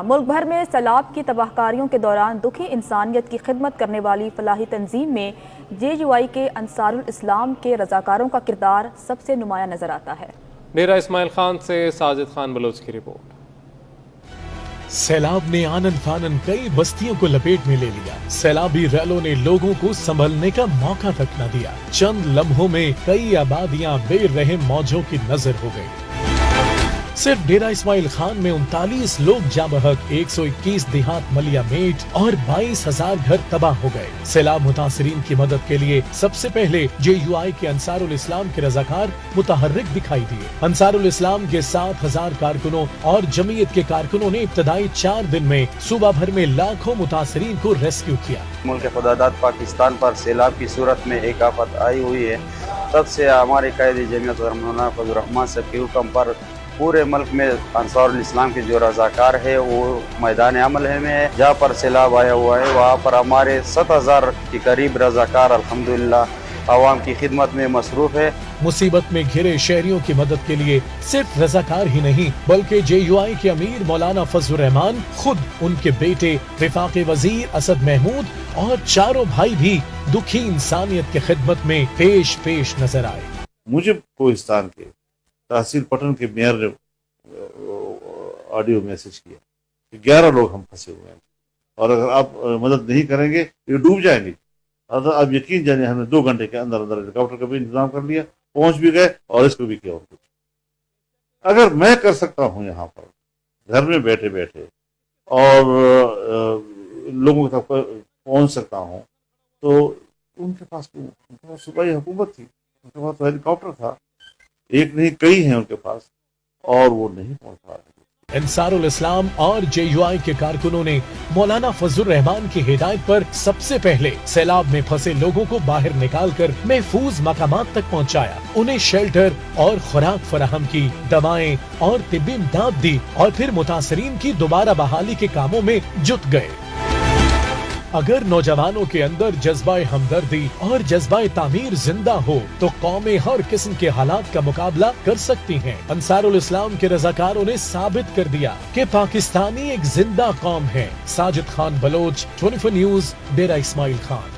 ملک بھر میں سیلاب کی تباہ کاریوں کے دوران دکھی انسانیت کی خدمت کرنے والی فلاحی تنظیم میں JUI کے انصار الاسلام کے رضاکاروں کا کردار سب سے نمایاں نظر آتا ہے۔ ڈیرہ اسماعیل خان سے ساجد خان بلوچ کی رپورٹ۔ سیلاب نے آنن فانن کئی بستیوں کو لپیٹ میں لے لیا۔ سیلابی ریلوں نے لوگوں کو سنبھلنے کا موقع تک نہ دیا۔ چند لمحوں میں کئی آبادیاں بے رحم موجوں کی نظر ہو گئی۔ صرف ڈیرہ اسماعیل خان میں 39 لوگ جاں بحق، 121 دیہات ملیا میٹ اور 22,000 گھر تباہ ہو گئے۔ سیلاب متاثرین کی مدد کے لیے سب سے پہلے JUI کے انصار الاسلام کے رضاکار متحرک دکھائی دیے۔ انصار الاسلام کے 7,000 کارکنوں اور جمعیت کے کارکنوں نے ابتدائی 4 دن میں صوبہ بھر میں لاکھوں متاثرین کو ریسکیو کیا۔ ملک خدا داد پاکستان پر سیلاب کی صورت میں ایک آفت آئی ہوئی ہے، تب سے ہمارے قائد جمعیت مولانا فضل الرحمان صاحب کے حکم پر پورے ملک میں انصار الاسلام کے جو رضاکار ہے وہ میدان عمل میں ہے۔ جہاں پر سیلاب آیا ہوا ہے وہاں پر ہمارے 7,000 کے قریب رضاکار الحمدللہ عوام کی خدمت میں مصروف ہے۔ مصیبت میں گھرے شہریوں کی مدد کے لیے صرف رضاکار ہی نہیں بلکہ JUI کے امیر مولانا فضل الرحمان خود، ان کے بیٹے وفاقی وزیر اسد محمود اور چاروں بھائی بھی دکھی انسانیت کی خدمت میں پیش نظر آئے۔ مجھے کوہستان کے تحصیل پٹن کے میئر نے آڈیو میسج کیا کہ 11 لوگ ہم پھنسے ہوئے ہیں اور اگر آپ مدد نہیں کریں گے یہ ڈوب جائیں گے۔ آپ یقین جانیں ہم نے 2 گھنٹے کے اندر ہیلی کاپٹر کا بھی انتظام کر لیا، پہنچ بھی گئے اور اس کو بھی کیا اور کچھ۔ اگر میں کر سکتا ہوں یہاں پر گھر میں بیٹھے بیٹھے اور لوگوں تک پہنچ سکتا ہوں تو ان کے پاس صوبائی حکومت تھی، ان کے پاس ہیلی کاپٹر تھا، ایک نہیں کئی ہیں ان کے پاس، اور وہ نہیں پہنچ پا رہے۔ انصار الاسلام اور JUI کے کارکنوں نے مولانا فضل الرحمان کی ہدایت پر سب سے پہلے سیلاب میں پھنسے لوگوں کو باہر نکال کر محفوظ مقامات تک پہنچایا، انہیں شیلٹر اور خوراک فراہم کی، دوائیں اور طبی امداد دی اور پھر متاثرین کی دوبارہ بحالی کے کاموں میں جٹ گئے۔ اگر نوجوانوں کے اندر جذبہ ہمدردی اور جذبہ تعمیر زندہ ہو تو قومیں ہر قسم کے حالات کا مقابلہ کر سکتی ہیں۔ انصار الاسلام کے رضاکاروں نے ثابت کر دیا کہ پاکستانی ایک زندہ قوم ہے۔ ساجد خان بلوچ، 24 نیوز، ڈیرہ اسماعیل خان۔